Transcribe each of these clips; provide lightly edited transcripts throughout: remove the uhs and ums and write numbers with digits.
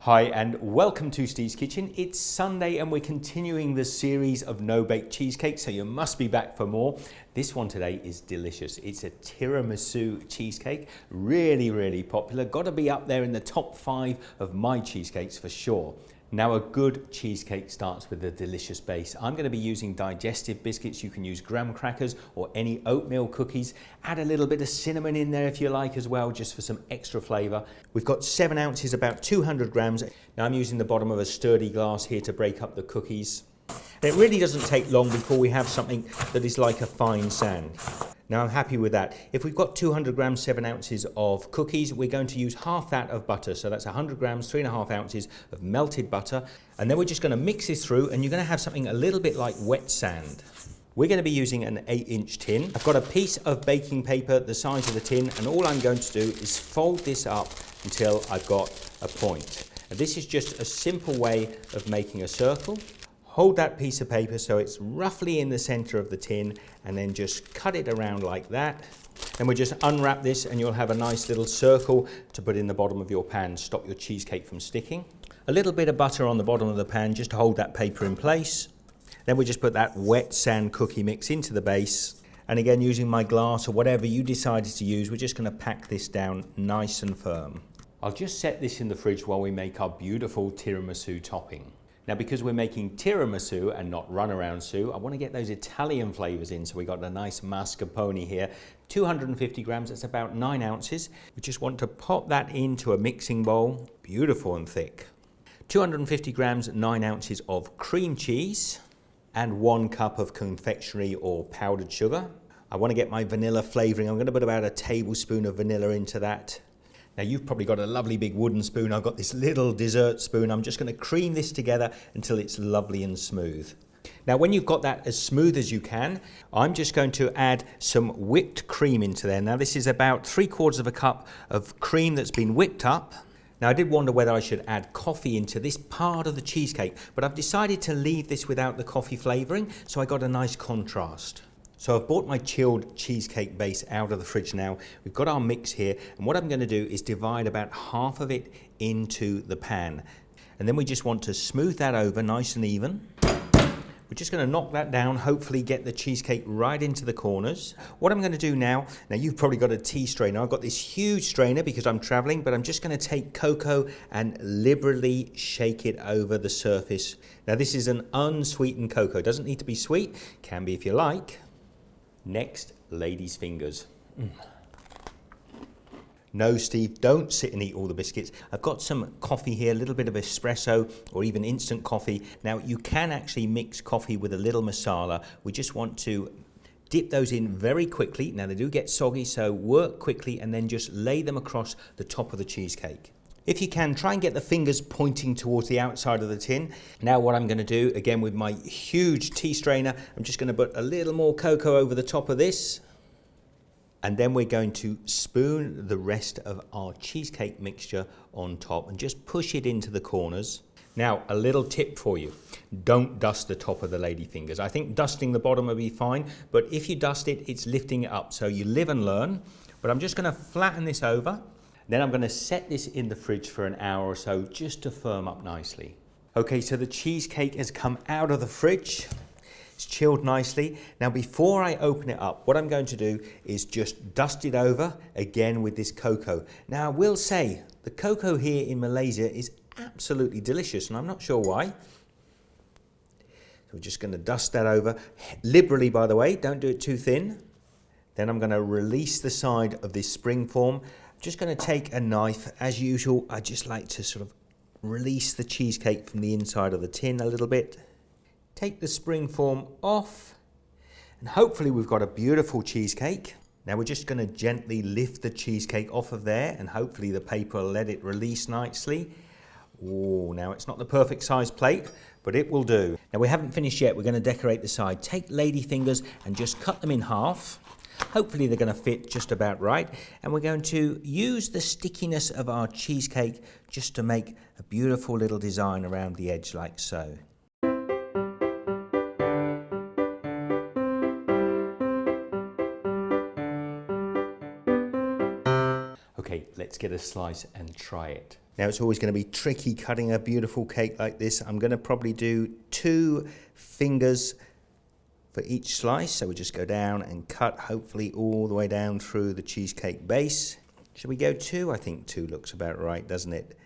Hi and welcome to Steve's Kitchen. It's Sunday and we're continuing the series of No Bake Cheesecake, so you must be back for more. This one today is delicious. It's a tiramisu cheesecake, really popular. Got to be up there in the top 5 of my cheesecakes for sure. Now a good cheesecake starts with a delicious base. I'm going to be using Digestive Biscuits. You can use graham crackers or any oatmeal cookies. Add a little bit of cinnamon in there if you like as well, just for some extra flavour. We've got 7 ounces, about 200 grams. Now I'm using the bottom of a sturdy glass here to break up the cookies. And it really doesn't take long before we have something that is like a fine sand. Now I'm happy with that. If we've got 200 grams, 7 ounces of cookies, we're going to use half that of butter. So that's 100 grams, 3.5 ounces of melted butter. And then we're just going to mix this through and you're going to have something a little bit like wet sand. We're going to be using an 8-inch tin. I've got a piece of baking paper the size of the tin, and all I'm going to do is fold this up until I've got a point. And this is just a simple way of making a circle. Hold that piece of paper so it's roughly in the center of the tin and then just cut it around like that. Then we'll just unwrap this and you'll have a nice little circle to put in the bottom of your pan, stop your cheesecake from sticking. A little bit of butter on the bottom of the pan just to hold that paper in place. Then we just put that wet sand cookie mix into the base. And again, using my glass or whatever you decided to use, we're just going to pack this down nice and firm. I'll just set this in the fridge while we make our beautiful tiramisu topping. Now, because we're making tiramisu and not runaround sue, I want to get those Italian flavors in. So we got a nice mascarpone here, 250 grams, that's about 9 ounces. We just want to pop that into a mixing bowl, beautiful and thick. 250 grams, 9 ounces of cream cheese and 1 cup of confectionery or powdered sugar. I want to get my vanilla flavoring. I'm going to put about a tablespoon of vanilla into that. Now you've probably got a lovely big wooden spoon. I've got this little dessert spoon. I'm just going to cream this together until it's lovely and smooth. Now when you've got that as smooth as you can, I'm just going to add some whipped cream into there. Now this is about 3/4 of a cup of cream that's been whipped up. Now I did wonder whether I should add coffee into this part of the cheesecake, but I've decided to leave this without the coffee flavouring, so I got a nice contrast. So I've brought my chilled cheesecake base out of the fridge now. We've got our mix here, and what I'm going to do is divide about half of it into the pan. And then we just want to smooth that over nice and even. We're just going to knock that down, hopefully get the cheesecake right into the corners. What I'm going to do now you've probably got a tea strainer. I've got this huge strainer because I'm traveling, but I'm just going to take cocoa and liberally shake it over the surface. Now this is an unsweetened cocoa. It doesn't need to be sweet, can be if you like. Next, ladies' fingers. No, Steve, don't sit and eat all the biscuits. I've got some coffee here, a little bit of espresso or even instant coffee. Now, you can actually mix coffee with a little masala. We just want to dip those in very quickly. Now, they do get soggy, so work quickly and then just lay them across the top of the cheesecake. If you can, try and get the fingers pointing towards the outside of the tin. Now what I'm going to do, again with my huge tea strainer, I'm just going to put a little more cocoa over the top of this. And then we're going to spoon the rest of our cheesecake mixture on top and just push it into the corners. Now, a little tip for you. Don't dust the top of the lady fingers. I think dusting the bottom will be fine, but if you dust it, it's lifting it up. So you live and learn. But I'm just going to flatten this over. Then I'm going to set this in the fridge for an hour or so just to firm up nicely. Okay, so the cheesecake has come out of the fridge. It's chilled nicely. Now before I open it up, what I'm going to do is just dust it over again with this cocoa. Now I will say, the cocoa here in Malaysia is absolutely delicious and I'm not sure why. So we're just going to dust that over, liberally by the way, don't do it too thin. Then I'm going to release the side of this spring form. Just going to take a knife, as usual. I just like to sort of release the cheesecake from the inside of the tin a little bit. Take the spring form off, and hopefully we've got a beautiful cheesecake. Now we're just going to gently lift the cheesecake off of there, and hopefully the paper will let it release nicely. Oh, now it's not the perfect size plate, but it will do. Now we haven't finished yet. We're going to decorate the side. Take lady fingers and just cut them in half. Hopefully they're going to fit just about right. And we're going to use the stickiness of our cheesecake just to make a beautiful little design around the edge like so. Okay, let's let's get a slice and try it. Now it's always going to be tricky cutting a beautiful cake like this. I'm going to probably do 2 fingers for each slice. So we just go down and cut hopefully all the way down through the cheesecake base. Should we go 2? I think 2 looks about right, doesn't it?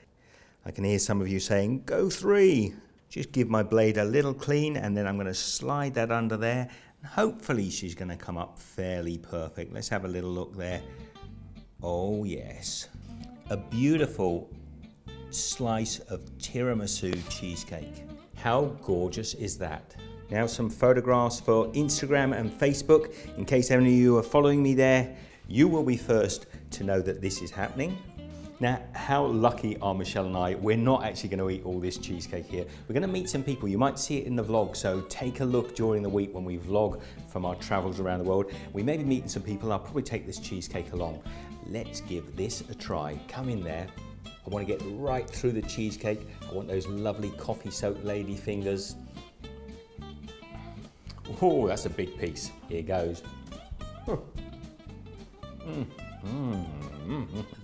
I can hear some of you saying, go 3. Just give my blade a little clean and then I'm going to slide that under there. And hopefully she's going to come up fairly perfect. Let's have a little look there. Oh yes, a beautiful slice of tiramisu cheesecake. How gorgeous is that? Now some photographs for Instagram and Facebook. In case any of you are following me there, you will be first to know that this is happening. Now, how lucky are Michelle and I? We're not actually going to eat all this cheesecake here. We're going to meet some people. You might see it in the vlog, so take a look during the week when we vlog from our travels around the world. We may be meeting some people. I'll probably take this cheesecake along. Let's give this a try. Come in there. I want to get right through the cheesecake. I want those lovely coffee-soaked lady fingers. Oh, that's a big piece. Here goes.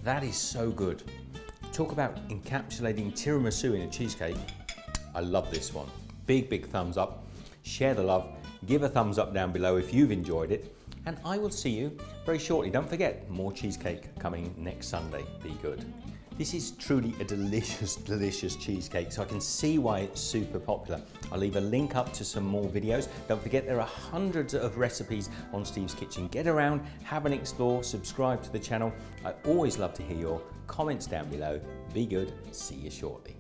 That is so good. Talk about encapsulating tiramisu in a cheesecake. I love this one. Big thumbs up. Share the love. Give a thumbs up down below if you've enjoyed it. And I will see you very shortly. Don't forget, more cheesecake coming next Sunday. Be good. This is truly a delicious, delicious cheesecake, so I can see why it's super popular. I'll leave a link up to some more videos. Don't forget, there are hundreds of recipes on Steve's Kitchen. Get around, have an explore, subscribe to the channel. I always love to hear your comments down below. Be good, see you shortly.